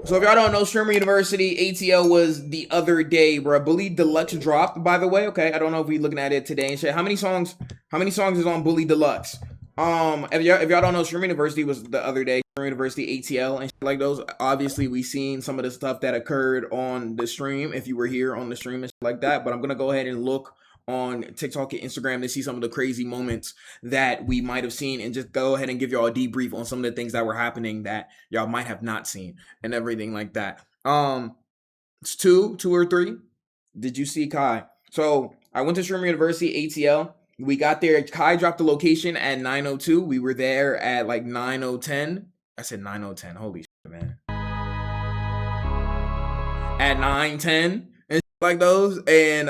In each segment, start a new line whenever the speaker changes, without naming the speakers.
So if y'all don't know, Streamer University ATL was the other day, bro. Bully Deluxe dropped, by the way. Okay, I don't know if we looking at it today and shit. How many songs is on Bully Deluxe? If y'all don't know, Streamer University was the other day. Streamer University ATL and shit like those. Obviously, we seen some of the stuff that occurred on the stream. If you were here on the stream and shit like that, but I'm gonna go ahead and look on TikTok and Instagram to see some of the crazy moments that we might have seen and just go ahead and give y'all a debrief on some of the things that were happening that y'all might have not seen and everything like that. It's two or three. Did you see Kai? So I went to Streamer University ATL. We got there. Kai dropped the location at 9:02. We were there at like 9:10. I said 9:10. Holy shit, man. At 9:10 and like those. And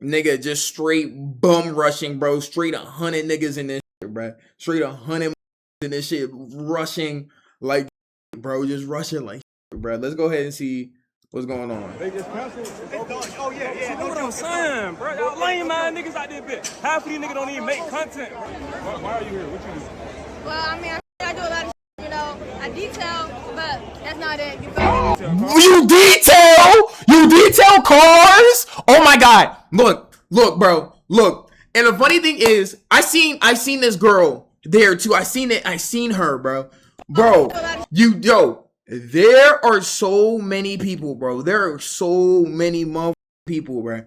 nigga, just straight bum rushing, bro. Straight 100 niggas in this shit, bro. Straight 100 in this shit, rushing like, bro, just rushing like, bro. Let's go ahead and see what's going on.
They just canceled. Oh yeah. Know what I'm saying, bro? Y'all lame ass niggas out there, bitch. Half of these niggas don't even make content. Why are you here? What you do?
Well, I mean, I do a lot of shit, you know. I detail, but that's not it. You feel me?
You detail cars. Oh my god. Look, bro. Look. And the funny thing is, I seen this girl there too. I seen her, bro. Bro, there are so many people, bro. There are so many people, bro,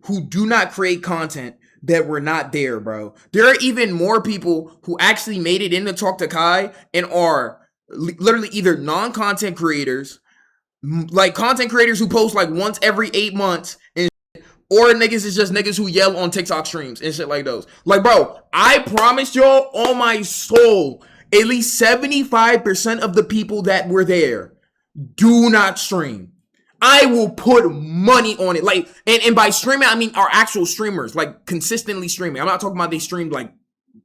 who do not create content that were not there, bro. There are even more people who actually made it in to talk to Kai and are literally either non-content creators, like content creators who post like once every 8 months, and or niggas is just niggas who yell on TikTok streams and shit like those. Like, bro, I promise y'all on my soul, at least 75% of the people that were there do not stream. I will put money on it. Like, and by streaming, I mean our actual streamers, like consistently streaming. I'm not talking about they streamed like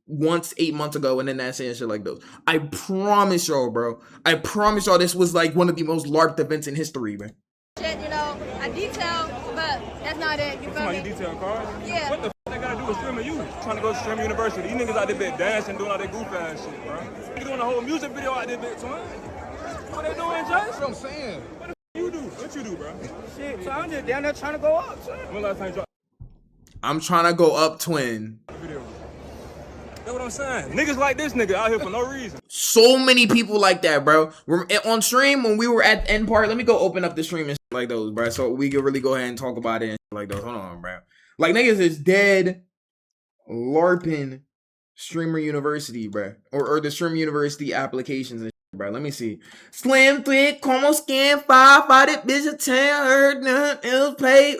once 8 months ago and then that's it and shit like those. I promise y'all, bro. I promise y'all this was like one of the most LARPed events in history, man.
Shit, you know, I detail, but that's not it. You feel me?
You detail cars?
Yeah.
What the f they gotta do with streaming you? Trying to go to Streamer University. These niggas out there bit dancing, doing all that goof ass shit, bro. They doing a whole music video out there, bit, twin. What they doing, Jay? That's what I'm saying. What the f you do? What you do, bro?
Shit, so I'm just down there trying to go up, son.
When last time you dropped
I'm trying to go up, twin.
a video? That's what I'm saying. Niggas like this nigga out here for no reason.
So many people like that, bro. On stream, when we were at the end part, let me go open up the stream and shit like those, bro. So we can really go ahead and talk about it and shit like those. Hold on, bro. Like, niggas is dead LARPing Streamer University, bro. Or the Streamer University applications and shit, bro. Let me see. Slim thick, como skin, five that bitch a 10, heard nothing else paid.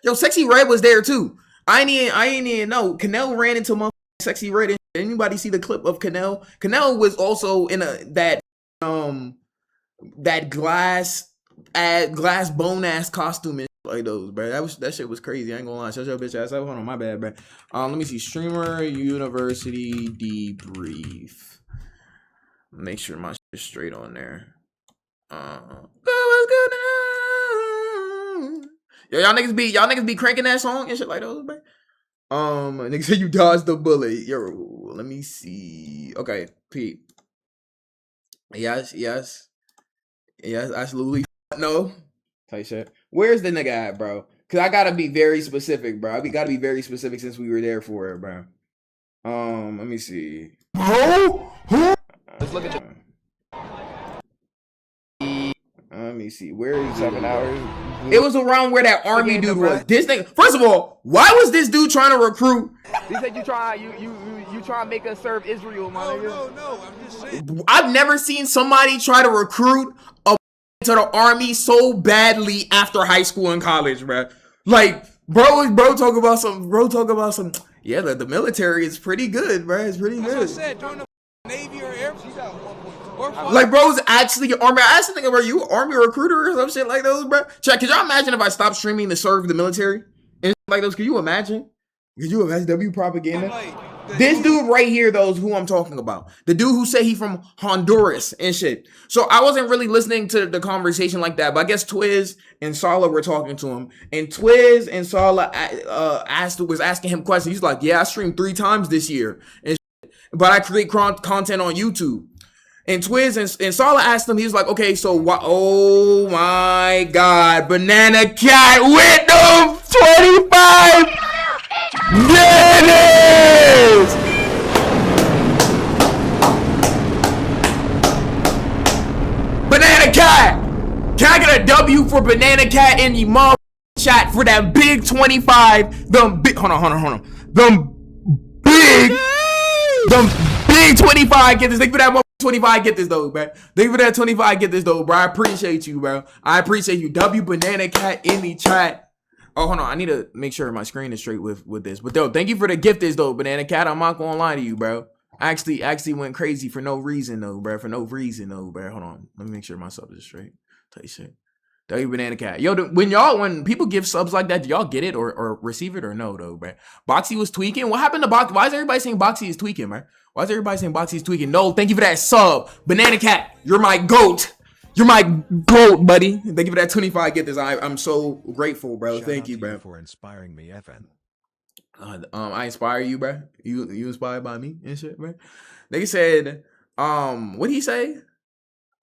Yo, Sexy Red was there too. I ain't even know. Canel ran into my Sexy Red. And anybody see the clip of Canel? Canel was also in that glass bone ass costume and like those, bro. That shit was crazy. I ain't gonna lie. Shut your bitch ass up. Hold on, my bad, bro. Let me see. Streamer University debrief. Make sure my shit is straight on there. What's good now? Yo, y'all niggas be cranking that song and shit like those, bro. Nigga say you dodged the bullet. Yo, let me see. Okay, Pete. Yes, absolutely. No. Type shit. Where's the nigga at, bro? Cause I gotta be very specific, bro. I gotta be very specific since we were there for it, bro. Let me see. Let's look at the. Let me see. Where is
7 hours.
It was around where that army dude was. This thing. First of all, why was this dude trying to recruit?
He said you try to make us serve Israel, my nigga.
No. I'm just saying.
I've never seen somebody try to recruit a to the army so badly after high school and college, bro. Like, bro talk about some. Yeah, the military is pretty good, bro. It's pretty good.
I said, join the Navy or Air Force.
Like, bro's actually an army. I asked the nigga, bro, you army recruiter or some shit like those, bro? Check, could y'all imagine if I stopped streaming to serve the military and shit like those? Could you imagine? W propaganda? This dude right here, though, is who I'm talking about. The dude who said he from Honduras and shit. So I wasn't really listening to the conversation like that, but I guess Twiz and Sala were talking to him. And Twiz and Sala was asking him questions. He's like, yeah, I streamed 3 times this year, but I create content on YouTube. And Twiz and Sala asked him, he was like, okay, so what? Oh my God, Banana Cat with them 25 minutes. Banana Cat, can I get a W for Banana Cat in the mother chat for that big 25? Them big, hold on. Them big 25. Get this. Thank you for that 25. Get this though, man. Thank you for that 25. Get this though, bro. I appreciate you, bro. I appreciate you. W Banana Cat in the chat. Oh, hold on. I need to make sure my screen is straight with this. But though, thank you for the gift this though, Banana Cat. I'm not gonna lie to you, bro. I actually went crazy for no reason though, bro. For no reason though, bro. Hold on. Let me make sure my sub is straight. Tell you shit. W Banana Cat. Yo, when people give subs like that, do y'all get it or receive it or no though, bro? Boxy was tweaking. What happened to Boxy? Why is everybody saying Boxy is tweaking, man? Why is everybody saying Boxy is tweaking? No, thank you for that sub. Banana Cat, you're my GOAT. You're my GOAT, buddy. Thank you for that 25. Get this. I'm so grateful, bro. Thank you, bro.
For inspiring me, FN.
I inspire you, bro. You inspired by me and shit, bro. They said, what did he say?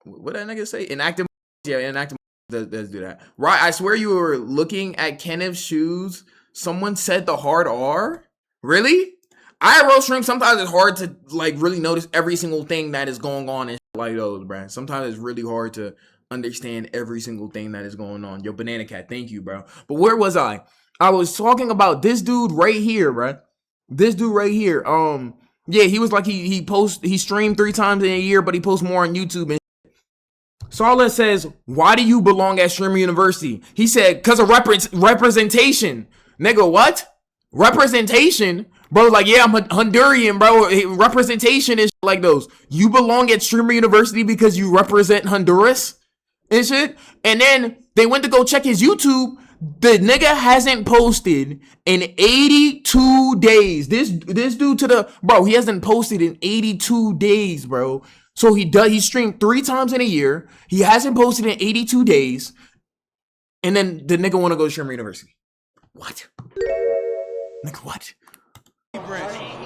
What that nigga say? Inactive. Yeah, inactive. Let's do that. Right, I swear you were looking at Kenneth's shoes. Someone said the hard R. Really? IRL stream, sometimes it's hard to like really notice every single thing that is going on and like those, bro. Sometimes it's really hard to understand every single thing that is going on. Yo, Banana Cat, thank you, bro. But where was I? I was talking about this dude right here, bro. This dude right here. Yeah, he was like he streamed 3 times in a year, but he posts more on YouTube. And Sala says, why do you belong at Streamer University? He said, because of representation. Nigga, what? Representation? Bro, like, yeah, I'm a Honduran, bro. Representation is like those. You belong at Streamer University because you represent Honduras and shit. And then they went to go check his YouTube. The nigga hasn't posted in 82 days. This dude bro, he hasn't posted in 82 days, bro. So he streamed 3 times in a year. He hasn't posted in 82 days. And then the nigga want to go to Streamer University. What? Nigga, what?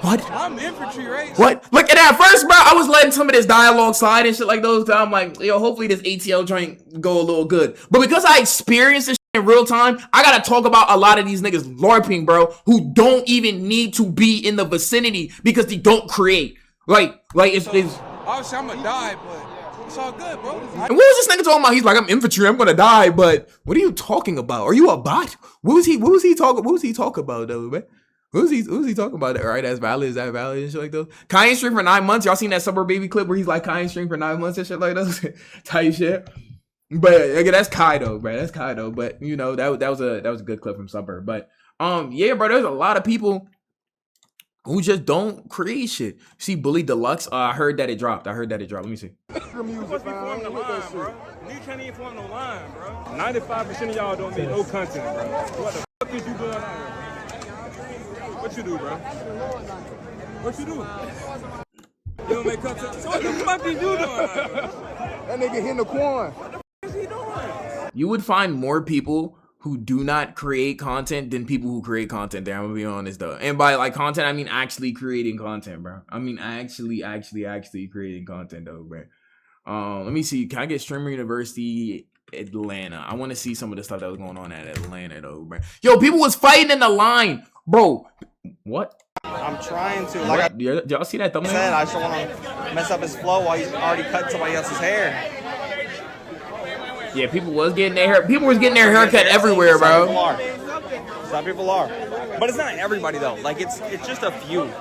What?
I'm infantry, right?
What? Look, and at first, bro, I was letting some of this dialogue slide and shit like those. I'm like, yo, hopefully this ATL joint go a little good. But because I experienced this shit in real time, I gotta talk about a lot of these niggas LARPing, bro, who don't even need to be in the vicinity because they don't create. Like it's
obviously I'm gonna die, but it's all good, bro.
And what was this nigga talking about? He's like, I'm infantry, I'm gonna die, but what are you talking about? Are you a bot? What was he talking about though, man? What was he talking about? All right, that's valid. Is that valid and shit like those? Kanye stream for 9 months. Y'all seen that Summer Baby clip where he's like Kanye stream for 9 months and shit like those type shit. But okay, that's Kai though, bro. That's Kai though. But you know that was a good clip from Summer. But yeah, bro. There's a lot of people who just don't create shit. See, Bully Deluxe. I heard that it dropped. Let me see.
You can't even form no line, bro. 95% of y'all don't make no content, bro. What the fuck is you doing out here? What you do, bro? What you do? You don't make content. So what the fuck is you doing?
That nigga hitting the quan.
What the fuck is he doing?
You would find more people who do not create content than people who create content there. I'm gonna be honest though. And by like content, I mean actually creating content, bro. I mean actually creating content though, bro. Let me see. Can I get Streamer University Atlanta? I want to see some of the stuff that was going on at Atlanta though, bro. Yo, people was fighting in the line, bro. What?
I'm trying to. Like
y'all see that thumbnail?
I just don't want to mess up his flow while he's already cut somebody else's hair.
Yeah, people was getting their hair. People was getting their haircut everywhere, bro.
Some people are, but it's not everybody though. Like it's just a few.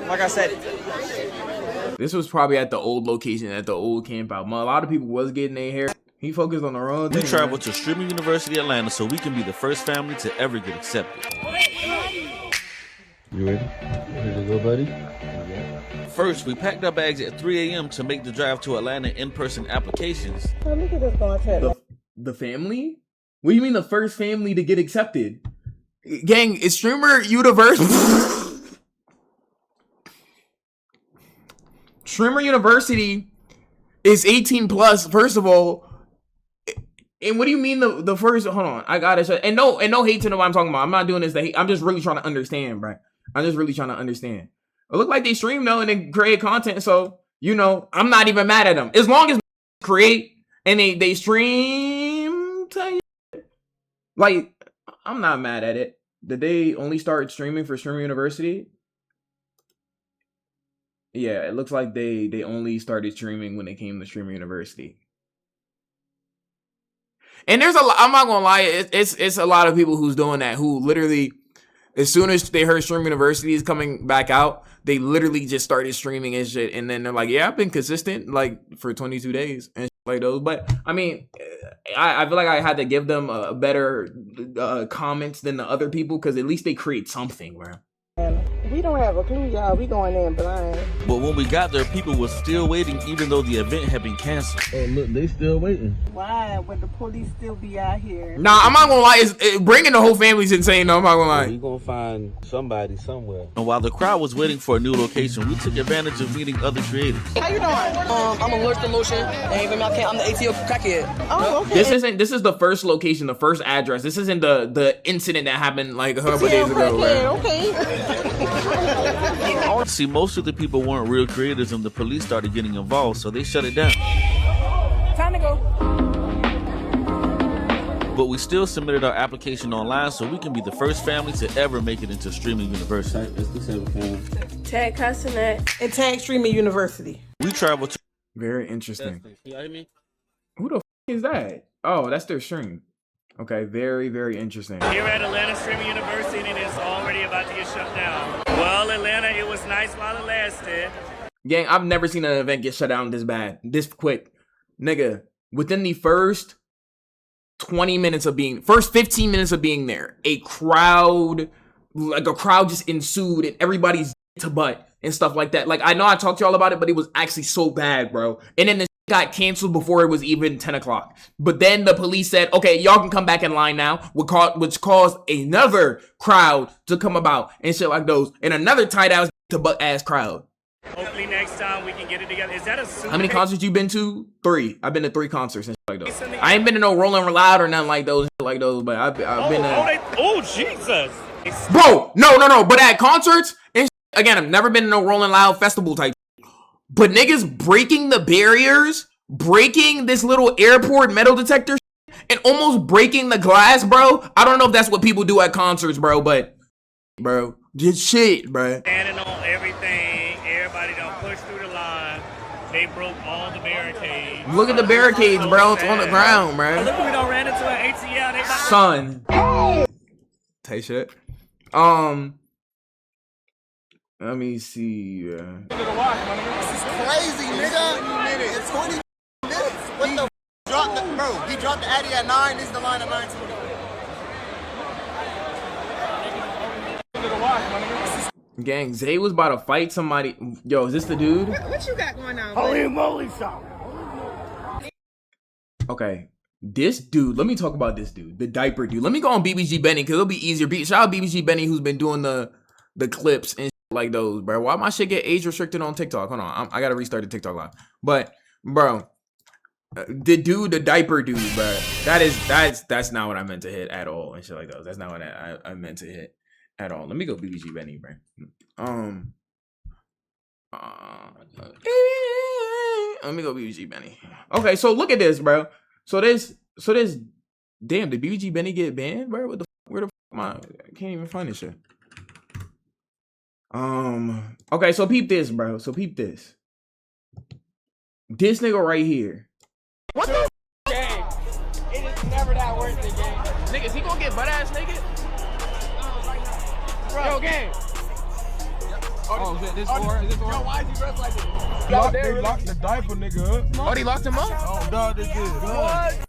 Like I said,
this was probably at the old location, at the old camp out. A lot of people was getting their hair. He focused on the wrong thing.
We traveled to Streamer University Atlanta so we can be the first family to ever get accepted.
You ready? Ready to go, buddy? Yeah.
First, we packed our bags at 3 a.m. to make the drive to Atlanta in-person applications.
The family? What do you mean the first family to get accepted? Gang, is Streamer University... Streamer University is 18 plus, first of all. And what do you mean the first? Hold on, I got it. And no hate to know what I'm talking about. I'm not doing this to hate. I'm just really trying to understand, bro. I'm just really trying to understand. It looked like they stream though and then create content. So You know, I'm not even mad at them. As long as create and they stream, like, I'm not mad at it. Did they only start streaming for Streamer University? Yeah, it looks like they only started streaming when they came to Streamer University. And there's a lot, I'm not gonna lie, it's a lot of people who's doing that, who literally, as soon as they heard Stream University is coming back out, they literally just started streaming and shit. And then they're like, yeah, I've been consistent like for 22 days and shit like those. But I mean, I feel like I had to give them a better comments than the other people, because at least they create something, bro.
We don't have a clue, y'all. We going in blind.
But when we got there, people were still waiting, even though the event had been canceled.
Oh, look, they still waiting.
Why would the police still be out here?
Nah, I'm not gonna lie. Bringing the whole family's insane. No, I'm not gonna lie.
We gonna find somebody somewhere.
And while the crowd was waiting for a new location, we took advantage of meeting other creators.
How you doing? I'm allergic to motion. I'm the ATO crackhead. Oh, okay.
This is the first location, the first address. This isn't the incident that happened like a couple days ago.
Okay.
See, most of the people weren't real creators, and the police started getting involved, so they shut it down.
Time to go.
But we still submitted our application online so we can be the first family to ever make it into Streaming University.
Tag Castanet and tag Streaming University.
We traveled to...
Very interesting.
You hear me?
Who the f is that? Oh, that's their stream. Okay, very, very interesting.
Here at Atlanta Streaming University, and it's already about to get shut down. Well, Atlanta, it was nice while it lasted.
Gang, I've never seen an event get shut down this bad, this quick. Nigga, within the first 15 minutes of being there, a crowd just ensued, and everybody's to butt and stuff like that. Like, I know I talked to y'all about it, but it was actually so bad, bro. And then this got canceled before it was even 10 o'clock. But then the police said, okay, y'all can come back in line now, which caused another crowd to come about and shit like those, and another tight ass to butt ass crowd.
Hopefully next time we can get it together. Is that a super?
How many concerts you been to? 3. I've been to 3 concerts and shit like those. I ain't been to no Rolling Loud or nothing like those, but I've been to...
Oh, Jesus.
Bro, no. But at concerts, and shit, again, I've never been to no Rolling Loud festival type. But niggas breaking the barriers, breaking this little airport metal detector and almost breaking the glass, bro. I don't know if that's what people do at concerts, bro, but, bro, just shit, bro.
Standing on everything. Everybody don't push through the line. They broke all the barricades.
Look at the barricades, bro. It's on the ground, bro.
Look, we done ran into an ATL.
Son. Tight shit. Let me see.
This is crazy, nigga. It's 20 minutes. What the f? He dropped the Addy at 9. This is the line at 9.
Gang, Zay was about to fight somebody. Yo, is this the dude?
What you got going on?
Holy moly, son.
Okay. This dude, let me talk about this dude. The diaper dude. Let me go on BBG Benny, because it'll be easier. Shout out BBG Benny, who's been doing the clips and like those, bro. Why my shit get age restricted on TikTok? Hold on, I gotta restart the TikTok live. But, bro, the diaper dude, bro. That's not what I meant to hit at all and shit like those. That's not what I meant to hit at all. Let me go BBG Benny, bro. Let me go BBG Benny. Okay, so look at this, bro. So this. Damn, did BBG Benny get banned, bro? Where the f am I can't even find this shit. Okay, so peep this, bro. This nigga right here.
What the game? It is never that worth the game. Nigga, is he gonna get butt ass naked? Yo, game.
Oh, is this for? Is this for?
Yo, why is he dressed like this?
They locked the diaper, nigga.
Oh, they locked him up?
Oh, dog, they did.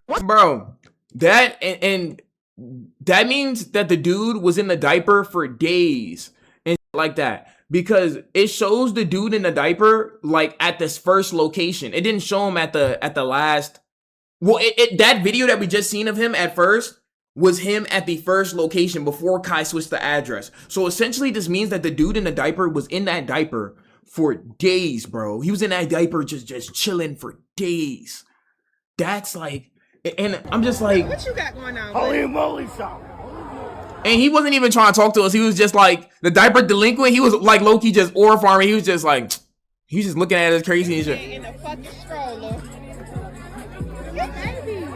What? Bro, that and that means that the dude was in the diaper for days and like that, because it shows the dude in the diaper like at this first location. It didn't show him at the last. Well, that video that we just seen of him at first was him at the first location before Kai switched the address. So essentially this means that the dude in the diaper was in that diaper for days, bro. He was in that diaper just chilling for days. That's like, and I'm just like,
what you got going on?
Holy moly, son.
And he wasn't even trying to talk to us. He was just like the diaper delinquent. He was like low-key just aura farming. He was just like, He's just looking at us crazy and shit.
In a fucking stroller. You baby.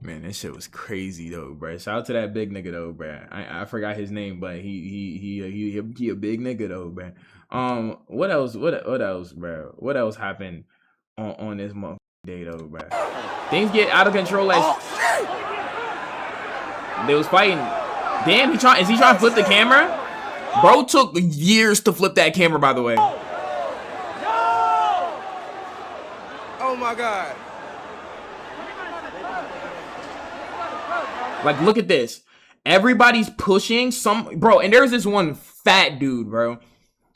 Man, this shit was crazy though, bro. Shout out to that big nigga though, bro. I forgot his name, but he a big nigga though, bro. What else? What else, bro? What else happened on this motherfucking day though, bro? Things get out of control as they was fighting. Damn, is he trying to flip the camera? Bro took years to flip that camera, by the way.
Oh my God.
Like, look at this. Everybody's pushing bro, and there's this one fat dude, bro,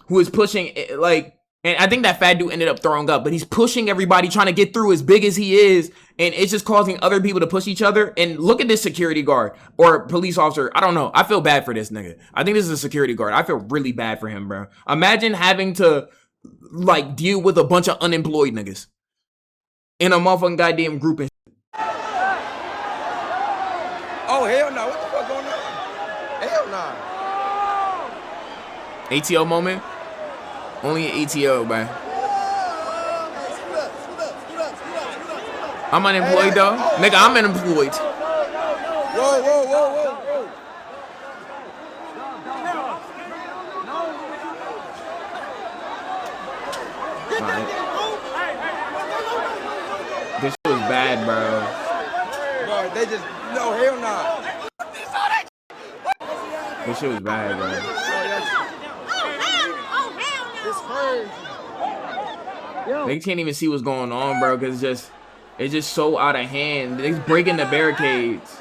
who is pushing, like, and I think that fat dude ended up throwing up, but he's pushing everybody, trying to get through as big as he is, and it's just causing other people to push each other. And look at this security guard or police officer. I don't know. I feel bad for this nigga. I think this is a security guard. I feel really bad for him, bro. Imagine having to, like, deal with a bunch of unemployed niggas in a motherfucking goddamn group and
Oh, hell no. What the fuck going on? Hell no.
ATO moment? Only an ATO, man. I'm unemployed though. Nigga, I'm unemployed.
Whoa, whoa, whoa, whoa, whoa.
This shit was bad, bro.
Bro, they just, no, hell no.
This shit was bad, bro. They can't even see what's going on, bro, because it's just so out of hand. They're breaking the barricades.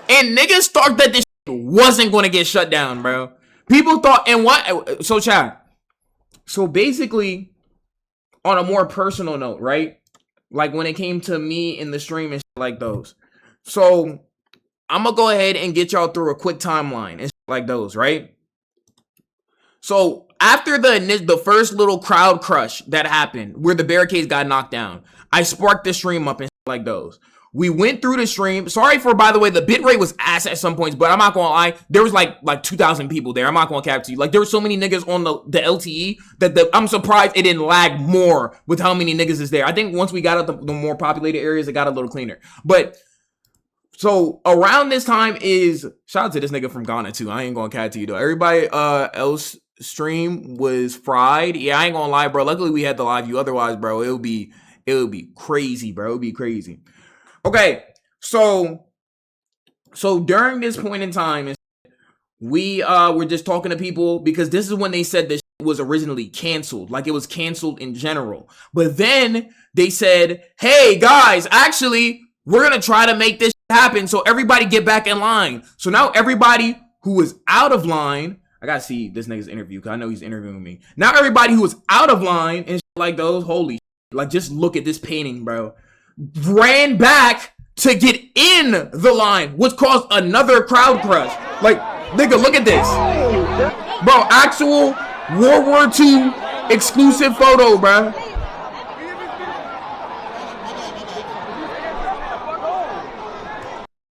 And niggas thought that this shit wasn't going to get shut down, bro. People thought, and what? So, chat. So, basically, on a more personal note, right? Like, when it came to me in the stream and shit like those. So, I'm going to go ahead and get y'all through a quick timeline and shit like those, right? So, after the first little crowd crush that happened, where the barricades got knocked down, I sparked the stream up and shit like those. We went through the stream. Sorry for, by the way, the bitrate was ass at some points, but I'm not gonna lie. There was like 2,000 people there. I'm not gonna cap to you. Like, there were so many niggas on the LTE that I'm surprised it didn't lag more with how many niggas is there. I think once we got out the more populated areas, it got a little cleaner. But so around this time is, shout out to this nigga from Ghana too. I ain't gonna cap to you though. Everybody else stream was fried. Yeah, I ain't gonna lie, bro. Luckily we had the live view. Otherwise, bro, it would be crazy, bro. It would be crazy. Okay, so during this point in time, we were just talking to people because this is when they said this was originally canceled, like it was canceled in general. But then they said, "Hey guys, actually, we're gonna try to make this happen, so everybody get back in line." So now everybody who was out of line, I gotta see this nigga's interview because I know he's interviewing me. Now everybody who was out of line and like those, holy, like just look at this painting, bro. Ran back to get in the line, which caused another crowd crush. Like, nigga, look at this. Bro, actual World War II exclusive photo, bro.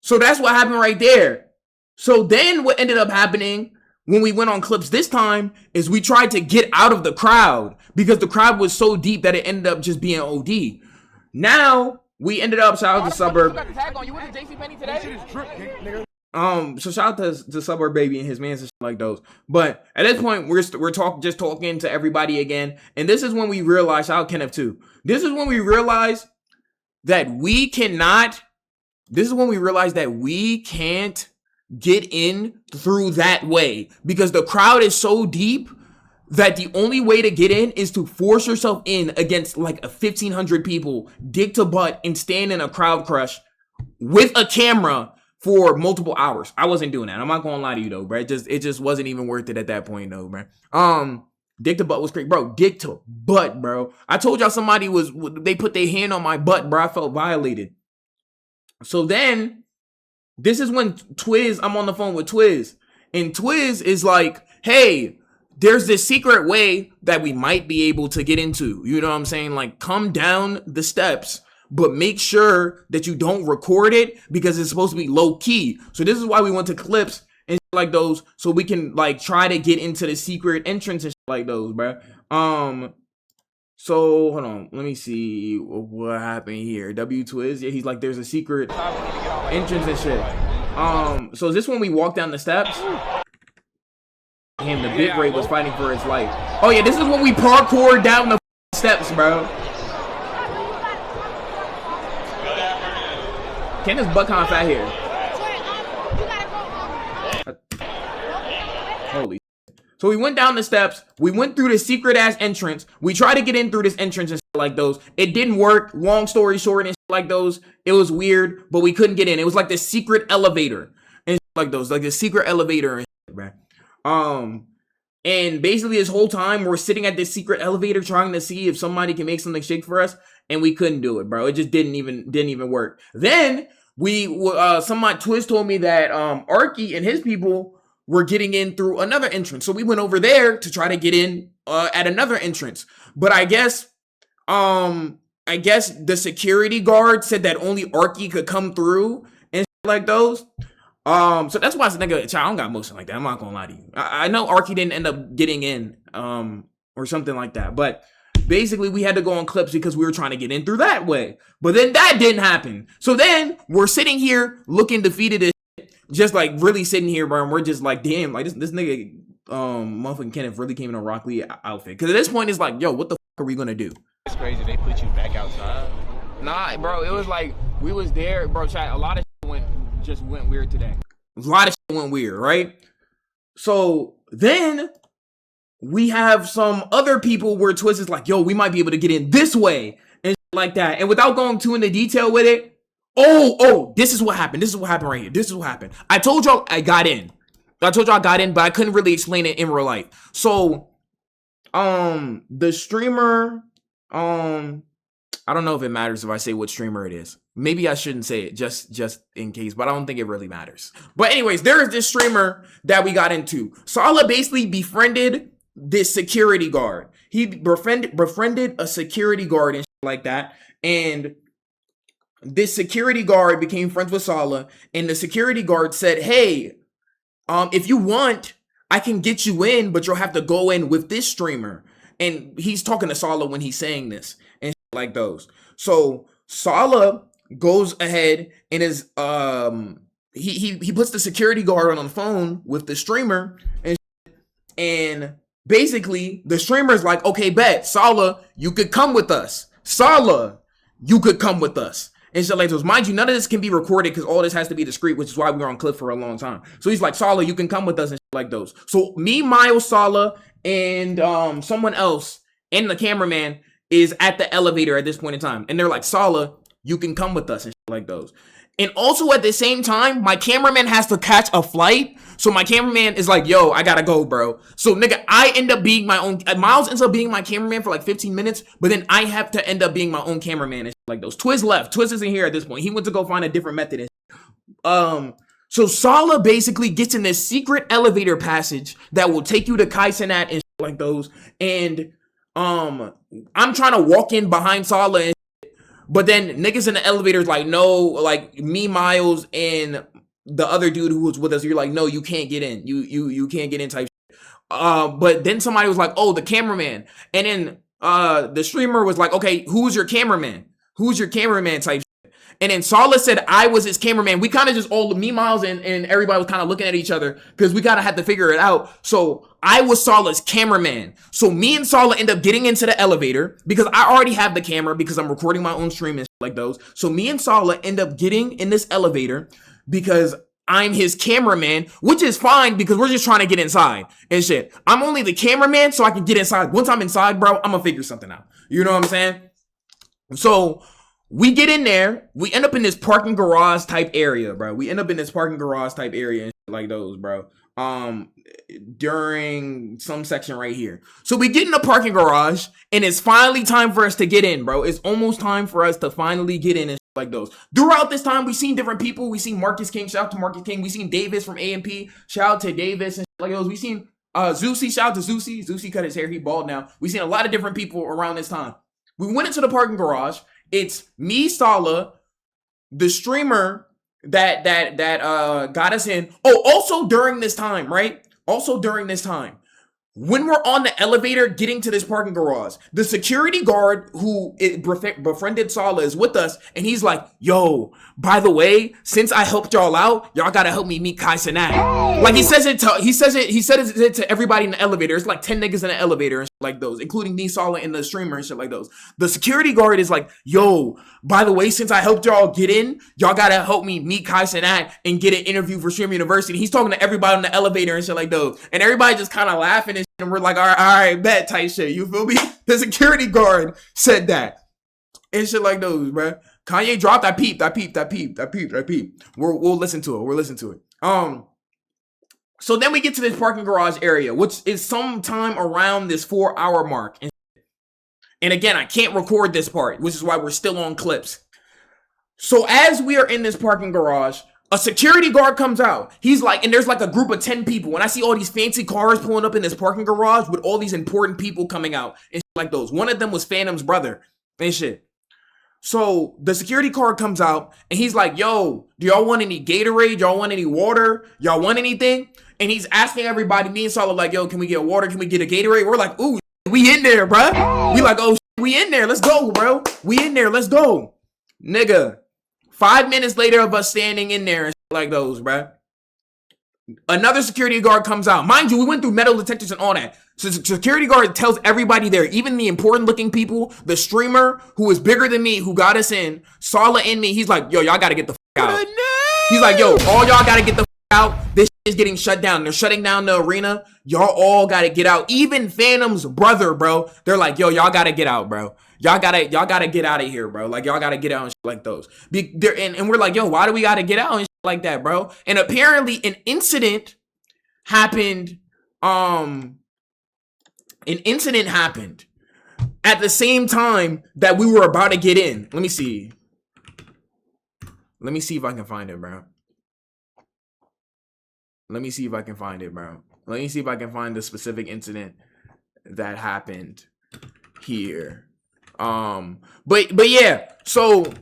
So that's what happened right there. So then what ended up happening when we went on clips this time is we tried to get out of the crowd because the crowd was so deep that it ended up just being OD. Now we ended up, shout out to Suburb. So shout out to Suburb Baby and his mans and shit like those. But at this point, we're just talking to everybody again, and this is when we realize, shout out Kenneth too. This is when we realize that we cannot. This is when we realize that we can't get in through that way because the crowd is so deep that the only way to get in is to force yourself in against like 1,500 people, dick to butt, and stand in a crowd crush with a camera for multiple hours. I wasn't doing that. I'm not gonna lie to you though, bro. It just wasn't even worth it at that point though, bro. Dick to butt was crazy, bro. Dick to butt, bro. I told y'all they put their hand on my butt, bro. I felt violated. So then, this is when I'm on the phone with Twiz, and Twiz is like, "Hey, there's this secret way that we might be able to get into. You know what I'm saying? Like, come down the steps, but make sure that you don't record it because it's supposed to be low key. So this is why we went to clips and shit like those, so we can like try to get into the secret entrance and shit like those, bro. So hold on, let me see what happened here. W Twiz, yeah, he's like, there's a secret entrance and shit. So is this when we walk down the steps? Damn, the bit rate was fighting for its life. Oh yeah, this is when we parkour down the steps, bro. Can this butt kind of fat here? Holy. So we went down the steps. We went through the secret ass entrance. We tried to get in through this entrance and shit like those. It didn't work. Long story short and shit like those. It was weird, but we couldn't get in. It was like this secret elevator and shit like those, like the secret elevator and shit, bro. And basically this whole time we're sitting at this secret elevator trying to see if somebody can make something shake for us, and we couldn't do it, bro. It just didn't even work. Then my twist told me that Arky and his people were getting in through another entrance. So we went over there to try to get in at another entrance. But I guess the security guard said that only Arky could come through and shit like those. So that's why I said, nigga, I don't got motion like that. I'm not gonna lie to you. I know Arky didn't end up getting in, or something like that. But basically, we had to go on clips because we were trying to get in through that way. But then that didn't happen. So then we're sitting here looking defeated as shit, just like really sitting here, bro. And we're just like, damn, like this nigga, motherfucking Kenneth really came in a Rock Lee outfit. Because at this point, it's like, yo, what the fuck are we gonna do?
It's crazy. They put you back outside.
Nah, bro. It was like we was there, bro. Chat. A lot of shit went weird today. A lot of shit went weird, right? So then we have some other people where Twist is like, yo, we might be able to get in this way and shit like that. And without going too into detail with it, this is what happened. This is what happened right here. This is what happened. I told y'all I got in. But I couldn't really explain it in real life. So, the streamer, I don't know if it matters if I say what streamer it is. Maybe I shouldn't say it just in case, but I don't think it really matters. But anyways, there is this streamer that we got into. Sala basically befriended this security guard. He befriended a security guard and shit like that. And this security guard became friends with Sala. And the security guard said, hey, if you want, I can get you in, but you'll have to go in with this streamer. And he's talking to Sala when he's saying this and shit like those. So Sala goes ahead and is he puts the security guard on the phone with the streamer and basically the streamer's like, okay, bet, Sala, you could come with us. Sala, you could come with us. And shit like those. Mind you, none of this can be recorded because all this has to be discreet, which is why we were on clip for a long time. So he's like, Sala, you can come with us and shit like those. So me, Miles, Sala, and someone else and the cameraman is at the elevator at this point in time. And they're like, Sala, you can come with us and shit like those. And also at the same time, my cameraman has to catch a flight. So my cameraman is like, yo, I gotta go, bro. So nigga, I end up being my own, Miles ends up being my cameraman for like 15 minutes, but then I have to end up being my own cameraman and shit like those. Twiz left. Twiz isn't here at this point. He went to go find a different method. So Sala basically gets in this secret elevator passage that will take you to Kaisenat and shit like those. And I'm trying to walk in behind Sala and but then niggas in the elevator is like, no, like me, Miles, and the other dude who was with us, you're like, no, you can't get in. You can't get in type shit. But then somebody was like, oh, the cameraman. And then the streamer was like, okay, who's your cameraman? Who's your cameraman type shit? And then Sala said I was his cameraman. We kind of just all, me, Miles, and everybody was kind of looking at each other because we kind of had to figure it out. So I was Sala's cameraman. So me and Sala end up getting into the elevator because I already have the camera because I'm recording my own stream and shit like those. So me and Sala end up getting in this elevator because I'm his cameraman, which is fine because we're just trying to get inside and shit. I'm only the cameraman so I can get inside. Once I'm inside, bro, I'm gonna figure something out. You know what I'm saying? So we get in there. We end up in this parking garage type area, bro. We end up in this parking garage type area and shit like those, bro. During some section right here. So we get in the parking garage and it's finally time for us to get in, bro. It's almost time for us to finally get in and shit like those. Throughout this time, we've seen different people. We seen Marcus King. Shout out to Marcus King. We seen Davis from AMP. Shout out to Davis and shit like those. We seen Zeusy, shout out to Zeusy. Zeusy cut his hair. He bald now. We seen a lot of different people around this time. We went into the parking garage. It's me, Sala, the streamer that got us in. Oh, also during this time, right? Also during this time, when we're on the elevator getting to this parking garage, the security guard who befriended Sala is with us, and he's like, yo, by the way, since I helped y'all out, y'all gotta help me meet Kai Cenat. Like he says it to everybody in the elevator. It's like 10 niggas in the elevator and shit like those, including me, Sala, and the streamer and shit like those. The security guard is like, yo, by the way, since I helped y'all get in, y'all gotta help me meet Kai Cenat and get an interview for Stream University. He's talking to everybody in the elevator and shit like those. And everybody just kind of laughing and shit, and we're like, all right, bet type shit. You feel me? The security guard said that. And shit like those, bruh. Kanye dropped that peep. We'll listen to it. We'll listen to it. So then we get to this parking garage area, which is sometime around this 4-hour mark. And again, I can't record this part, which is why we're still on clips. So as we are in this parking garage, a security guard comes out. He's like, and there's like a group of 10 people. When I see all these fancy cars pulling up in this parking garage with all these important people coming out and shit like those. One of them was Phantom's brother and shit. So the security guard comes out and he's like, yo, do y'all want any Gatorade? Y'all want any water? Y'all want anything? And he's asking everybody, me and Sala, like, yo, can we get water? Can we get a Gatorade? We're like, ooh, we in there, bruh. We like, oh, we in there. Let's go, bro. We in there. Let's go. Nigga. 5 minutes later of us standing in there and shit like those, bruh. Another security guard comes out. Mind you, we went through metal detectors and all that. So the security guard tells everybody there, even the important looking people, the streamer who is bigger than me, who got us in, Sala and me, he's like, yo, y'all gotta get the fuck out. He's like, yo, all y'all gotta get the fuck out. This is getting shut down. They're shutting down the arena. Y'all all gotta get out. Even Phantom's brother, bro. They're like, yo, y'all gotta get out, bro. Y'all gotta get out of here, bro. Like, y'all gotta get out and shit like those. And we're like, yo, why do we gotta get out and shit like that, bro? And apparently an incident happened, at the same time that we were about to get in. Let me see if I can find it, bro. Let me see if I can find the specific incident that happened here. But yeah, so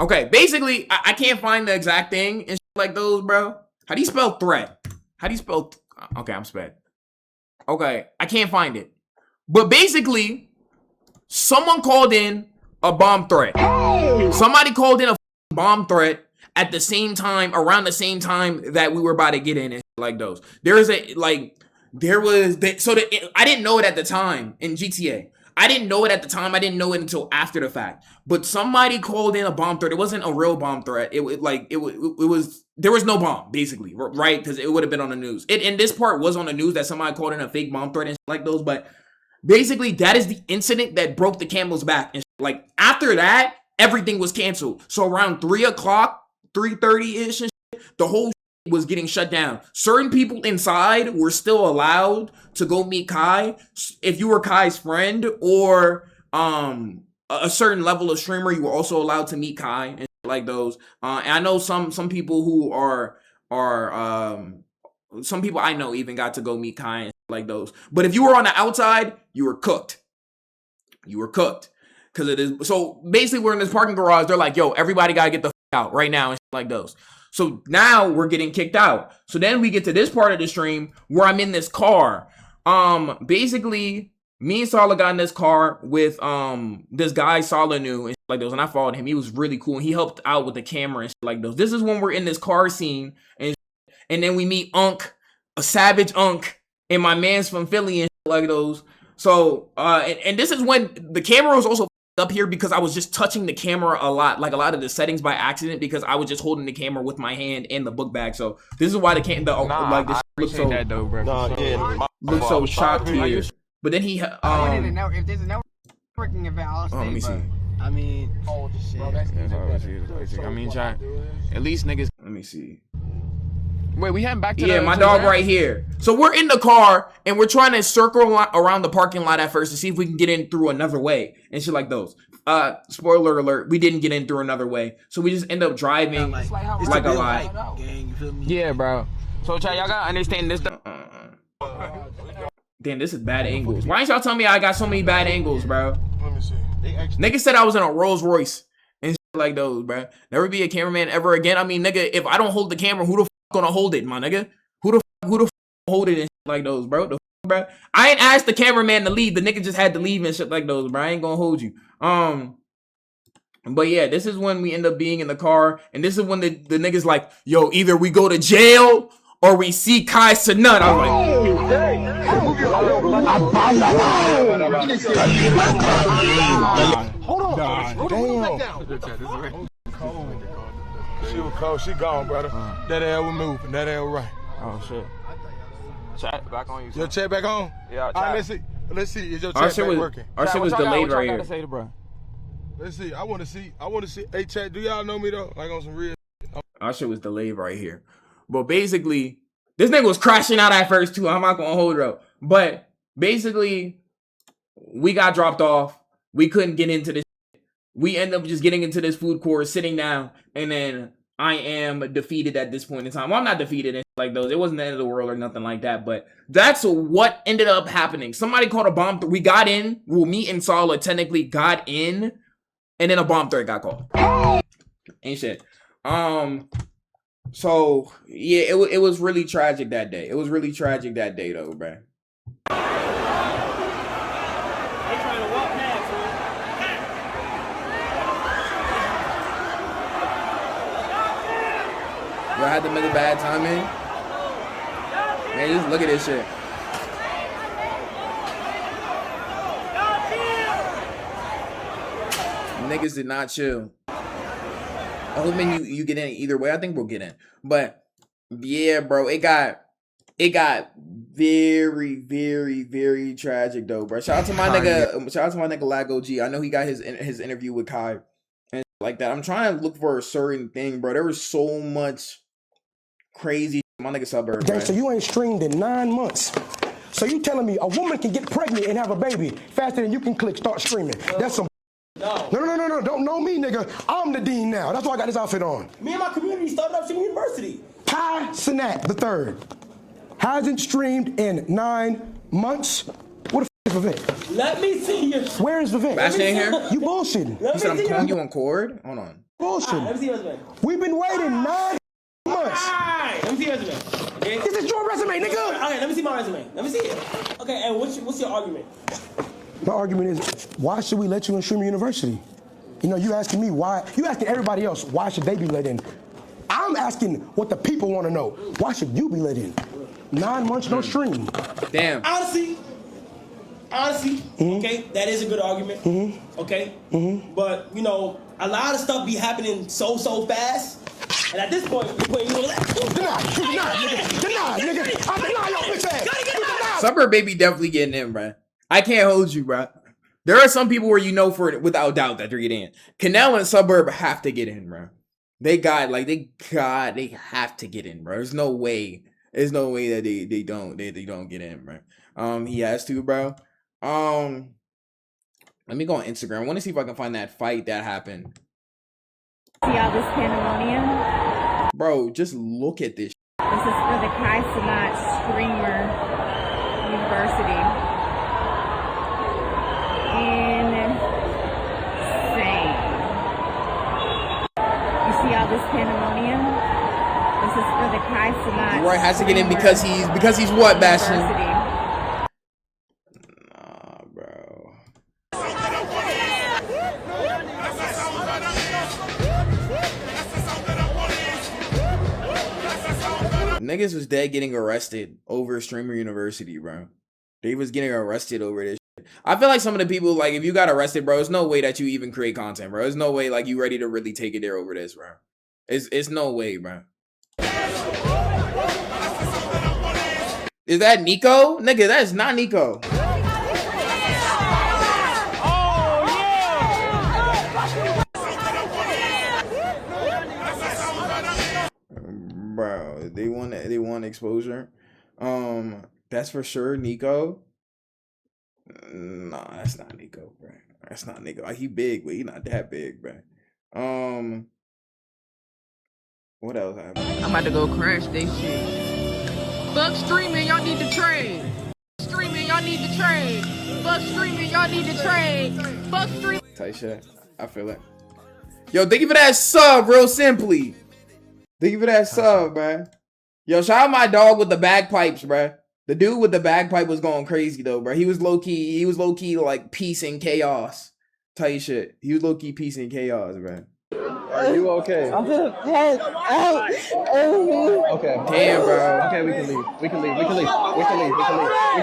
okay, basically I can't find the exact thing and shit like those, bro. How do you spell threat? Okay, I'm sped. Okay, I can't find it. But basically, someone called in a bomb threat. Somebody called in a bomb threat at the same time, around the same time that we were about to get in and shit like those. I didn't know it at the time in GTA. I didn't know it at the time. I didn't know it until after the fact. But somebody called in a bomb threat. It wasn't a real bomb threat. There was no bomb, basically, right? Because it would have been on the news. And this part was on the news that somebody called in a fake bomb threat and shit like those. But basically, that is the incident that broke the camel's back. And like after that, everything was canceled. So around 3 o'clock, 3:30-ish, and shit, the whole was getting shut down. Certain people inside were still allowed to go meet Kai if you were Kai's friend or a certain level of streamer. You were also allowed to meet Kai and like those. And I know some people who are some people I know even got to go meet Kai and like those. But if you were on the outside, you were cooked. Because it is so basically we're in this parking garage. They're like, yo, everybody gotta get the out right now and like those. So now we're getting kicked out. So then we get to this part of the stream where I'm in this car. Basically, me and Sala got in this car with this guy Sala knew and like those, and I followed him. He was really cool, and he helped out with the camera and like those. This is when we're in this car scene, and then we meet Unk, a savage Unk, and my man's from Philly and like those. So and this is when the camera was also up here because I was just touching the camera a lot, like a lot of the settings by accident, because I was just holding the camera with my hand in the book bag. So this is why this looks so
that though, bro.
Looks so shocked here. But then he
I wanted to know if there's a networking event.
let me see.
I mean, oh shit. Bro, I mean, at least niggas.
Let me see.
Wait, we heading back to
Yeah,
the,
my
to
dog
the
right here. So we're in the car and we're trying to circle around the parking lot at first to see if we can get in through another way and shit like those. Spoiler alert, we didn't get in through another way. So we just end up driving like a lot.
Yeah, bro. So y'all gotta understand this.
Damn, this is bad angles. Why ain't y'all telling me I got so many bad angles, bro?
Let me see.
Nigga said I was in a Rolls Royce and shit like those, bro. Never be a cameraman ever again. I mean, nigga, if I don't hold the camera, who the f gonna hold it, my nigga? Who the f hold it and shit like those, bro? The f, bro? I ain't asked the cameraman to leave. The nigga just had to leave and shit like those, bro. I ain't gonna hold you. But yeah, this is when we end up being in the car, and this is when the niggas like, yo, either we go to jail or we see Kai Sanut. I was
Hold on. Damn. She was cold. She gone, brother. That air was moving. That air was right.
Oh shit. Chat back on you.
Your chat back on?
Yeah.
All right, let's see. Let's see. Is your
our
chat
shit
back
was
working?
our shit was delayed right here.
Say to bro.
Let's see. I want to see. Hey, chat. Do y'all know me though? Like on some real.
Our shit was delayed right here. But basically, this nigga was crashing out at first too. I'm not gonna hold it up. But basically, we got dropped off. We couldn't get into this. We end up just getting into this food court, sitting down, and then I am defeated at this point in time. Well, I'm not defeated and like those. It wasn't the end of the world or nothing like that. But that's what ended up happening. Somebody called a bomb. We got in. Well, me and Sala technically got in, and then a bomb threat got called. Ain't shit. So yeah, it was really tragic that day. It was really tragic that day though, bro. Y'all had to make a bad time in? Man, just look at this shit. Niggas did not chill. I hope you get in either way. I think we'll get in. But yeah, bro, it got very, very, very tragic though, bro. Shout out to my nigga Lago G. I know he got his interview with Kai and like that. I'm trying to look for a certain thing, bro. There was so much crazy my nigga Suburb.
So you ain't streamed in 9 months. So you telling me a woman can get pregnant and have a baby faster than you can click start streaming? That's some. No. Don't know me, nigga. I'm the dean now. That's why I got this outfit on.
Me and my community started up Stream University.
Kai Sanat III hasn't streamed in 9 months. What the f is Vivek?
Let me see your.
Where is Vivek?
Bastion in here?
You bullshitting.
He said I'm calling you on cord. Hold on.
Bullshitting.
Let me see your resume.
We've been waiting 9 months.
Alright, let me see your resume. Okay?
This is your resume, nigga.
Okay, let me see my resume. Let me see it. Okay, and what's your argument?
My argument is, why should we let you in Streamer University? You know, you asking me why, you asking everybody else, why should they be let in? I'm asking what the people want to know. Why should you be let in? 9 months, no stream.
Damn.
Honestly, okay, that is a good argument. Okay? But, you know, a lot of stuff be happening so fast. And at this point, you're putting you on that.
Deny, nigga. I deny your bitch ass.
Suburb baby definitely getting in, bro. I can't hold you, bro. There are some people where you know for without doubt that they're getting in. Canal and Suburb have to get in, bro. They have to get in, bro. There's no way that they don't get in, bro. He has to, bro. Let me go on Instagram. I want to see if I can find that fight that happened.
See all this pandemonium?
Bro, just look at this.
This is for the Kai Sanat Streamer University. Insane. You see all this pandemonium? This is for the Kai Sanat.
Roy has to get in because he's what, Bastion? Nah, bro. Niggas was dead getting arrested over Streamer University, bro. They was getting arrested over this shit. I feel like some of the people, like, if you got arrested, bro, there's no way that you even create content, bro. There's no way, like, you ready to really take it there over this, bro. It's no way, bro. Is that Nico? Nigga, that is not Nico. Bro, They want exposure. That's for sure. Nico. Nah, that's not Nico, bro. That's not Nico. Like, he big, but he not that big, bro. What else happened?
I'm about to go crash this shit. Fuck streaming, y'all need to trade. Streaming, y'all need to trade. Fuck streaming, y'all need to trade. Fuck streaming.
Tight shit. I feel it. Yo, thank you for that sub, real simply. Thank you for that sub, man. Yo, shout out my dog with the bagpipes, bro. The dude with the bagpipe was going crazy though, bro. He was low key like peace and chaos. Tight shit. He was low key peace and chaos, bro.
Are you okay?
I'm gonna pass out.
Okay.
Damn, bro.
Okay, we can leave. We can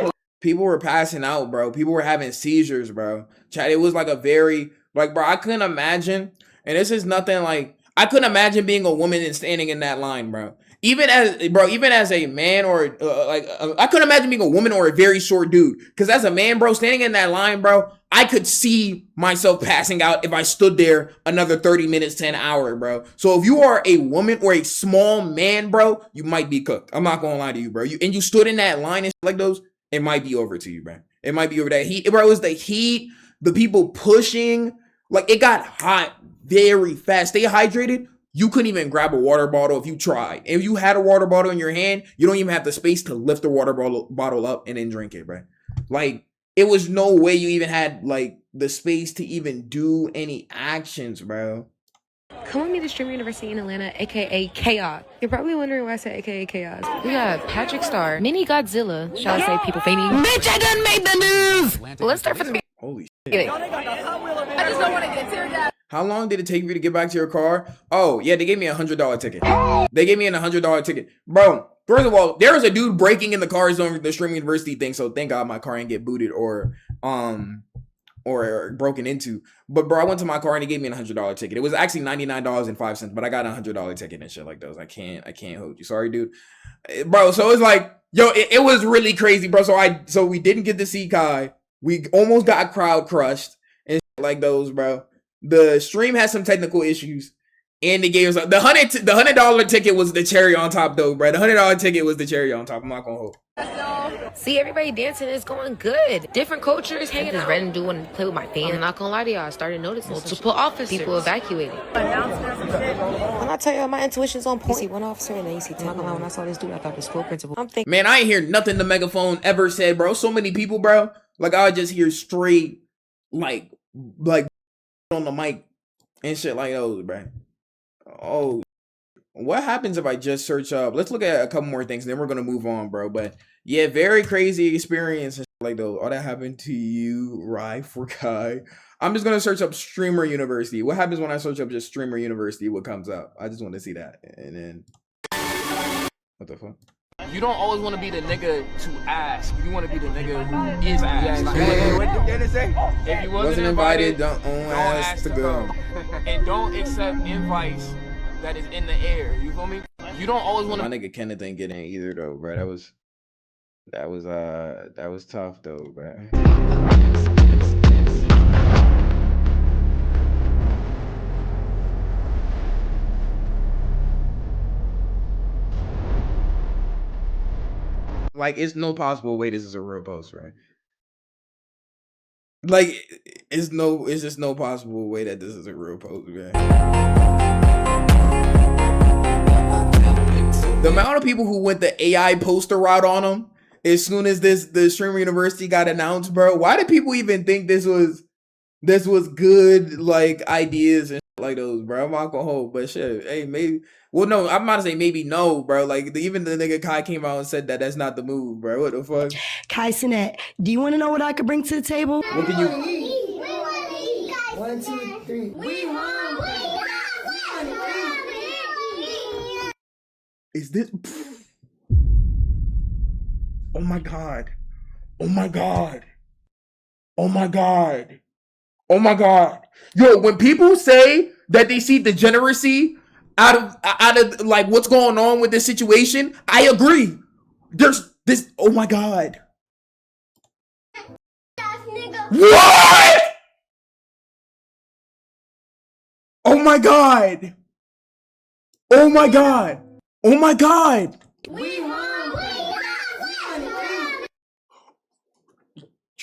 leave.
People were passing out, bro. People were having seizures, bro. Chat, it was like a very, like, bro, I couldn't imagine, and this is nothing like, I couldn't imagine being a woman and standing in that line, bro. Even as a man or, I couldn't imagine being a woman or a very short dude. Because as a man, bro, standing in that line, bro, I could see myself passing out if I stood there another 30 minutes to an hour, bro. So if you are a woman or a small man, bro, you might be cooked. I'm not gonna lie to you, bro. And you stood in that line and shit like those, it might be over to you, bro. It might be over that heat. Bro, it was the heat, the people pushing. Like, it got hot very fast. Stay hydrated. You couldn't even grab a water bottle if you tried. If you had a water bottle in your hand, you don't even have the space to lift the water bottle up and then drink it, bro. Like, it was no way you even had, like, the space to even do any actions, bro.
Come with me to Streamer University in Atlanta, aka Chaos. You're probably wondering why I said aka Chaos. We got Patrick Star, Mini Godzilla, shall I say people fainting. Bitch, I done made the news! Well, let's start from the beginning.
Holy shit.
I just don't want to get teared down.
How long did it take you to get back to your car? Oh, yeah, they gave me a $100 ticket. They gave me a $100 ticket. Bro, first of all, there was a dude breaking in the cars on the Streamer University thing, so thank God my car didn't get booted or broken into. But bro, I went to my car and he gave me a $100 ticket. It was actually $99.05, but I got a $100 ticket and shit like those. I can't hold you. Sorry, dude. Bro, so it's like, yo, it was really crazy, bro. So we didn't get to see Kai. We almost got crowd crushed and shit like those, bro. The stream had some technical issues, and they gave us the $100 ticket was the cherry on top, though, bro. The $100 ticket was the cherry on top. I'm not gonna hold.
See, everybody dancing is going good. Different cultures hanging out. Ready to do and play with my fans. I'm not gonna lie to y'all. I started noticing multiple officers. People evacuating. I'm not telling y'all, my intuition's on point. You see one officer and then you see 10. When I saw this dude, I thought the school principal. I'm thinking,
man, I ain't hear nothing the megaphone ever said, bro. So many people, bro. Like, I would just hear straight, like on the mic and shit like those, bro. Oh, what happens if I just search up? Let's look at a couple more things, and then we're gonna move on, bro. But yeah, very crazy experience and shit like those. All that happened to you, right? For Kai. I'm just gonna search up Streamer University. What happens when I search up just Streamer University? What comes up? I just want to see that. And then what the fuck?
You don't always want to be the nigga to ask. You want to be the nigga who is asked.
What did they say?
If you
wasn't invited, don't ask to go.
And don't accept invites that is in the air. You feel me? You don't always want to.
My nigga Kenneth ain't get in either though, bro. That was tough though, bro. Like, it's no possible way this is a real post, right? Like, it's just no possible way that this is a real post, right? The amount of people who went the AI poster route on them as soon as the Streamer University got announced, bro. Why did people even think this was good, like, ideas and shit like those, bro? I'm not gonna hold, but shit, hey, maybe. Well, no, I'm about to say maybe no, bro. Like, even the nigga Kai came out and said that that's not the move, bro. What the fuck?
Kai Sinet, do you want to know what I could bring to the table?
What can you?
1, 2, 3. We want.
Is this? Oh my god! Oh my god! Oh my god! Oh my god! Yo, when people say that they see degeneracy out of like what's going on with this situation, I agree. There's this. Oh my god! What? Oh my god! Oh my god! Oh my God.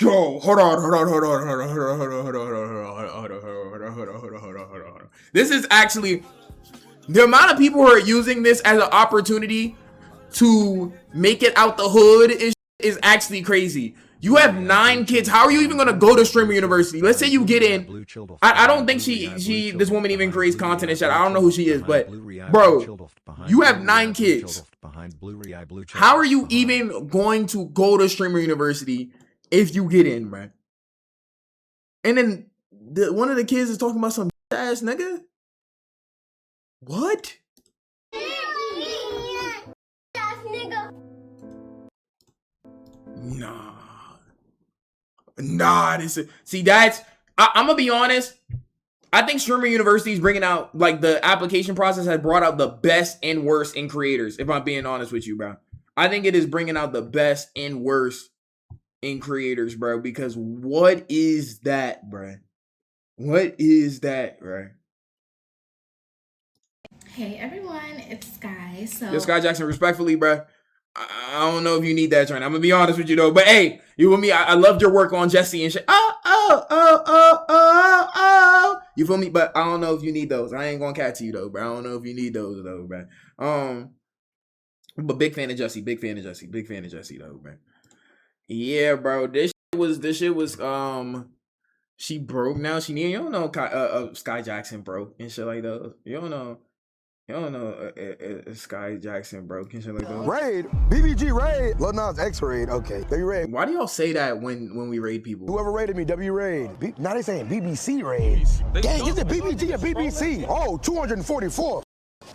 Yo, hold on. This is actually the amount of people who are using this as an opportunity to make it out the hood is actually crazy. You have 9 kids. How are you even gonna go to streamer university? Let's say you get in. I don't think this woman even creates content and shit. I don't know who she is, but bro, you have 9 kids. How are you even going to go to streamer university if you get in, man? And then one of the kids is talking about some ass nigga. What? Nah, I'm gonna be honest. I think streamer university is bringing out, like, the application process has brought out the best and worst in creators, if I'm being honest with you, bro. I think it is bringing out the best and worst in creators, bro, because what is that, bro? What is that, bro?
Hey everyone, it's Sky.
Yo, Sky Jackson, respectfully, bro, I don't know if you need that right now. I'm gonna be honest with you though. But hey, you with me? I loved your work on Jesse and shit. You feel me? But I don't know if you need those. I ain't gonna catch you though, bro. I don't know if you need those though, bro. But big fan of Jesse. Big fan of Jesse. Big fan of Jesse though, bro. Yeah, bro. This shit was she broke now. You don't know Sky Jackson broke and shit like that. You don't know Sky Jackson broke and shit like that.
Raid, BBG raid, Lil Nas X raid. Okay, W raid.
Why do y'all say that when we raid people?
Whoever raided me, W raid. Now they saying BBC raid. Dang, is it BBG or BBC? Oh, 244.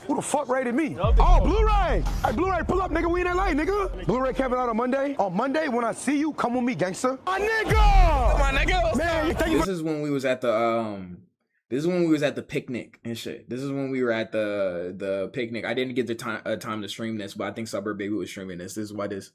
Who the fuck raided me? Oh, Blu-ray! Hey, Blu-ray, pull up, nigga. We in LA, nigga. Blu-ray coming out on Monday. On Monday, when I see you, come with me, gangster. My nigga! My nigga! Man,
this is when we was at the This is when we was at the picnic and shit. This is when we were at the picnic. I didn't get the time to stream this, but I think Suburb Baby was streaming this. This is why this.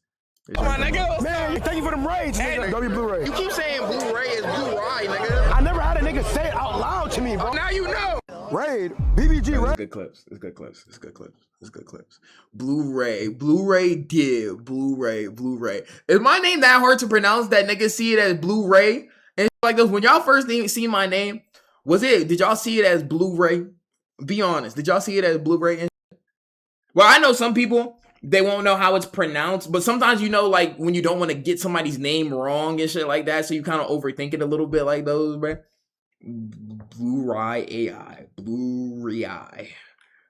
My nigga! Man, thank you for them raids, nigga. W Blu-ray.
You keep saying Blu-ray is Blu-ray, nigga.
I never had a nigga say it out loud to me, bro.
Now you know.
Raid, BBG, raid.
It's good clips. It's good clips. It's good clips. It's good clips. Blu-ray. Blu-ray did. Blu-ray. Blu-ray. Is my name that hard to pronounce that niggas see it as Blu-ray? And like those, when y'all first see my name, did y'all see it as Blu-ray? Be honest. Did y'all see it as Blu-ray? Well, I know some people, they won't know how it's pronounced, but sometimes, you know, like when you don't want to get somebody's name wrong and shit like that, so you kind of overthink it a little bit like those, bro. Blu-ray AI. Blu-ray.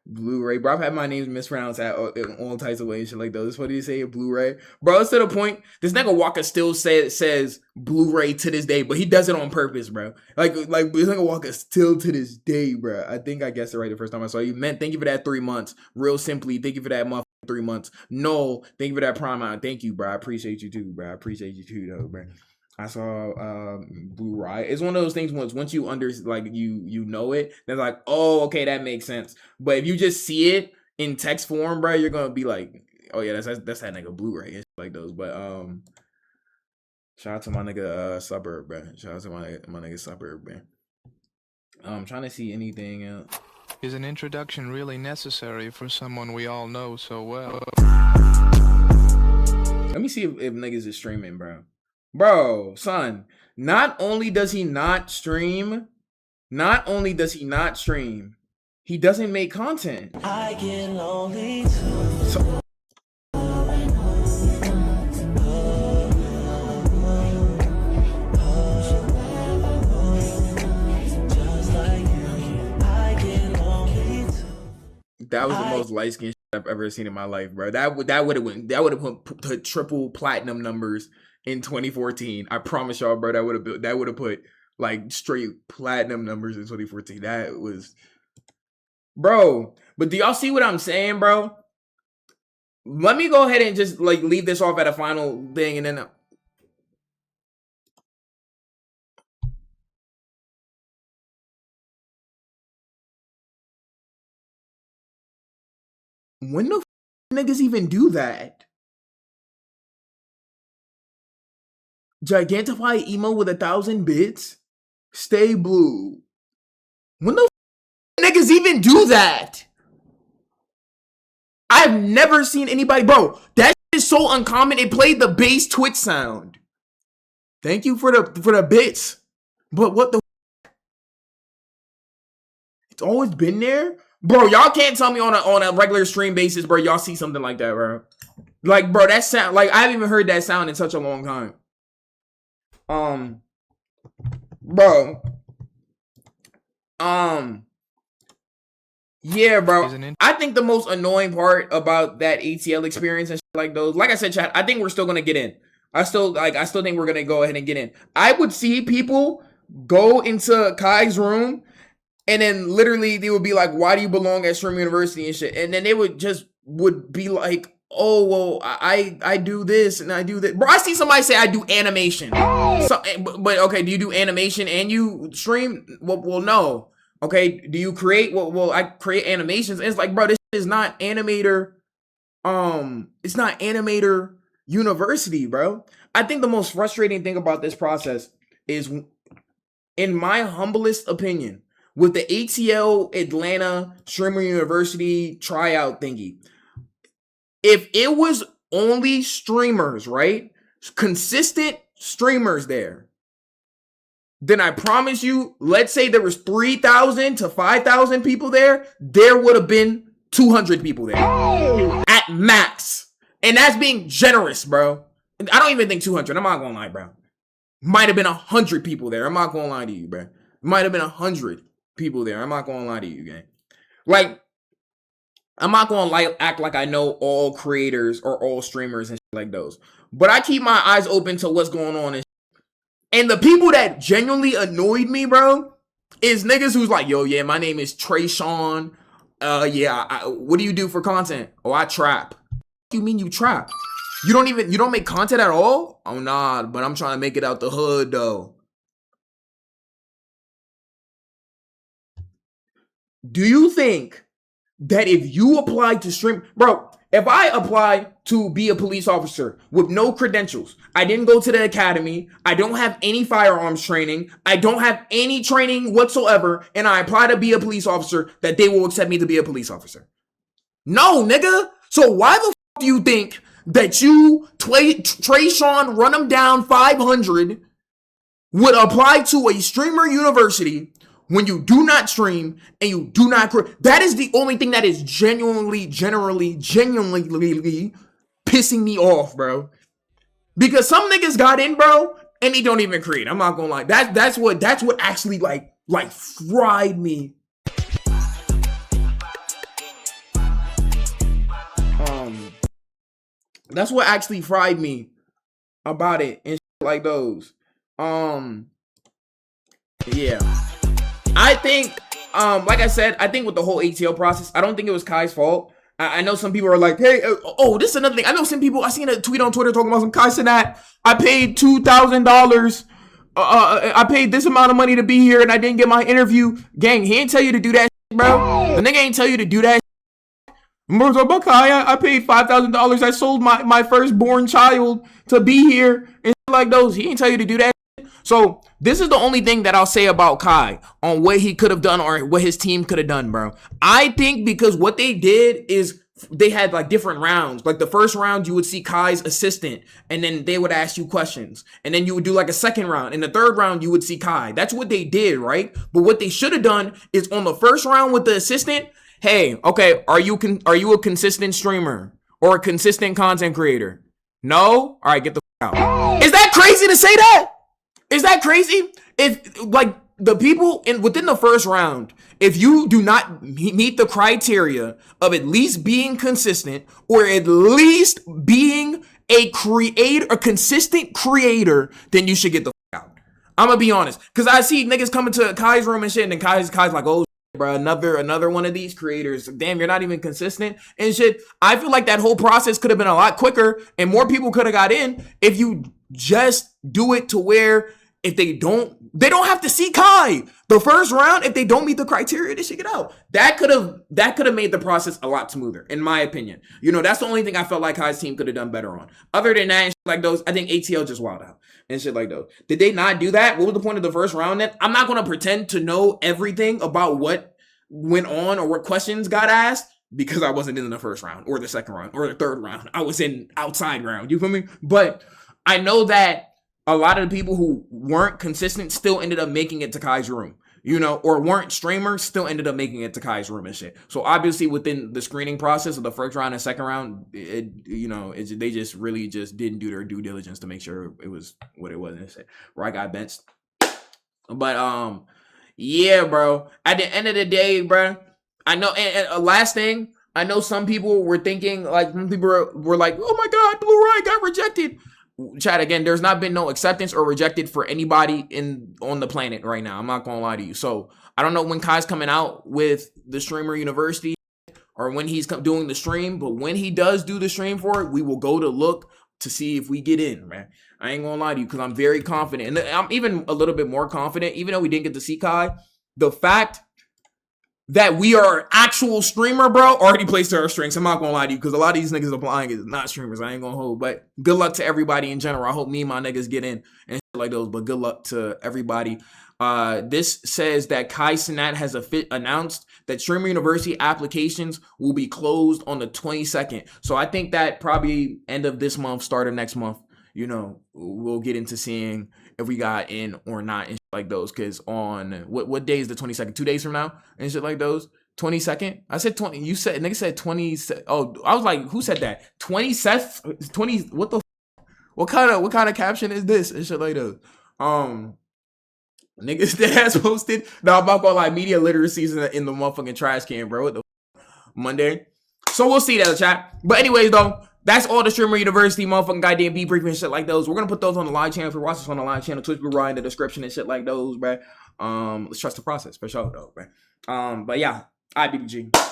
Blu-ray, bro. I've had my names mispronounced in all types of ways and shit like those. What do you say? Blu-ray, bro. It's to the point. This nigga Walker still says Blu-ray to this day, but he does it on purpose, bro. Like this nigga Walker still to this day, bro. I think I guessed it right the first time I saw you. Man, thank you for that 3 months. Real simply, thank you for that motherfucking 3 months. No, thank you for that prime out. Thank you, bro. I appreciate you too, bro. I appreciate you too, though, bro. I saw Blu-ray. It's one of those things once you you know it, then like, oh, okay, that makes sense. But if you just see it in text form, bro, you're gonna be like, oh yeah, that's that nigga Blu-ray and like those. But shout out to my nigga Suburb, bro. Shout out to my nigga Suburb, man. I'm trying to see anything else.
Is an introduction really necessary for someone we all know so well?
Let me see if niggas is streaming, bro. Bro, son, not only does he not stream, he doesn't make content.
I get lonely too.
That was the most light skinned shit I've ever seen in my life, bro. That would have put triple platinum numbers in 2014. I promise y'all, bro. That would have put like straight platinum numbers in 2014. That was, bro. But do y'all see what I'm saying, bro? Let me go ahead and just like leave this off at a final thing, and then. When the niggas even do that? Gigantify emo with 1,000 bits? Stay blue. When the niggas even do that? I've never seen anybody, bro. That is so uncommon. It played the bass Twitch sound. Thank you for the bits. But what the? It's always been there, bro. Y'all can't tell me on a regular stream basis, bro. Y'all see something like that, bro. Like, bro, that sound, like, I haven't even heard that sound in such a long time. Bro. Yeah, bro. I think the most annoying part about that ATL experience and shit like those, like I said, chat, I think we're still gonna get in. I still think we're gonna go ahead and get in. I would see people go into Kai's room and then literally they would be like, why do you belong at Stream University and shit? And then they would be like, oh, well, I do this and I do that. Bro, I see somebody say I do animation. So, but okay, do you do animation and you stream? Well, no. Okay, do you create? Well, I create animations. And it's like, bro, this is not animator. It's not animator university, bro. I think the most frustrating thing about this process is, in my humblest opinion, with the ATL Atlanta Streamer University tryout thingy, if it was only streamers, right? Consistent streamers there, then I promise you, let's say there was 3,000 to 5,000 people there would have been 200 people there. At max. And that's being generous, bro. I don't even think 200. I'm not gonna lie, bro. Might have been 100 people there. I'm not gonna lie to you, bro. Might have been 100 people there. I'm not gonna lie to you, gang. Like, I'm not gonna act like I know all creators or all streamers and shit like those. But I keep my eyes open to what's going on. And the people that genuinely annoyed me, bro, is niggas who's like, yo, yeah, my name is Trayshawn. What do you do for content? Oh, I trap. What do you mean you trap? You don't make content at all? Oh, nah, but I'm trying to make it out the hood, though. Do you think that if you apply to stream, bro, if I apply to be a police officer with no credentials, I didn't go to the academy, I don't have any firearms training, I don't have any training whatsoever, and I apply to be a police officer, that they will accept me to be a police officer? No, nigga. So why the do you think that you, Trayshawn, run them down 500, would apply to a streamer university when you do not stream and you do not create? That is the only thing that is genuinely pissing me off, bro. Because some niggas got in, bro, and they don't even create. I'm not gonna lie. That's what actually like fried me. That's what actually fried me about it and shit like those. Yeah. I think, like I said, I think with the whole ATL process, I don't think it was Kai's fault. I know some people are like, hey, this is another thing. I know some people, I seen a tweet on Twitter talking about some Kai said that I paid $2,000. I paid this amount of money to be here and I didn't get my interview. Gang, he ain't tell you to do that shit, bro. The nigga ain't tell you to do that shit. I paid $5,000. I sold my firstborn child to be here and like those. He ain't tell you to do that. So this is the only thing that I'll say about Kai on what he could have done or what his team could have done, bro. I think because what they did is they had like different rounds. Like the first round, you would see Kai's assistant and then they would ask you questions. And then you would do like a second round. In the third round, you would see Kai. That's what they did, right? But what they should have done is on the first round with the assistant, hey, okay, are you a consistent streamer or a consistent content creator? No? All right, get the f out. Is that crazy to say that? Is that crazy? If like the people within the first round, if you do not meet the criteria of at least being consistent or at least being a consistent creator, then you should get the f out. I'm gonna be honest, because I see niggas coming to Kai's room and shit, and then Kai's like, oh, bro, another one of these creators. Damn, you're not even consistent and shit. I feel like that whole process could have been a lot quicker and more people could have got in if you just do it to where if they don't have to see Kai the first round. If they don't meet the criteria, they should get out. That could have made the process a lot smoother, in my opinion. You know, that's the only thing I felt like Kai's team could have done better on. Other than that, and shit like those, I think ATL just wild out and shit like those. Did they not do that? What was the point of the first round then? I'm not gonna pretend to know everything about what went on or what questions got asked, because I wasn't in the first round or the second round or the third round. I was in outside round. You feel me? But I know that a lot of the people who weren't consistent still ended up making it to Kai's room, you know, or weren't streamers still ended up making it to Kai's room and shit. So obviously within the screening process of the first round and second round, they just really just didn't do their due diligence to make sure it was what it was and shit. Where I got benched. But yeah, bro. At the end of the day, bro, I know. And last thing, I know some people were thinking, like, some people were like, "Oh my God, Blue Rye got rejected." Chat again. There's not been no acceptance or rejected for anybody on the planet right now. I'm not gonna lie to you. So I don't know when Kai's coming out with the Streamer University or when he's doing the stream, but when he does do the stream for it, we will go to look to see if we get in, man. I ain't gonna lie to you because I'm very confident. And I'm even a little bit more confident, even though we didn't get to see Kai. The fact that we are an actual streamer, bro, already plays to our strengths. I'm not gonna lie to you because a lot of these niggas applying is not streamers. I ain't gonna hold. But good luck to everybody in general. I hope me and my niggas get in and shit like those. But good luck to everybody. This says that Kai Cenat has announced that Streamer University applications will be closed on the 22nd. So I think that probably end of this month, start of next month, you know, we'll get into seeing if we got in or not and shit like those. Because on what day is the 22nd? 2 days from now and shit like those. 22nd? I said 20. You said, nigga said 20. Oh, I was like, who said that? 27th? 20. What the? What kind of caption is this and shit like those? Niggas that has posted. No, I'm not gonna lie. Media literacy is in the motherfucking trash can, bro. What the Monday? So we'll see that, chat. But anyways, though, that's all the Streamer University motherfucking goddamn debriefing and shit like those. We're gonna put those on the live channel. If you're watching us on the live channel, Twitch Blue Rye in the description and shit like those, bro. Let's trust the process for sure, though, bro. But yeah, IBBG.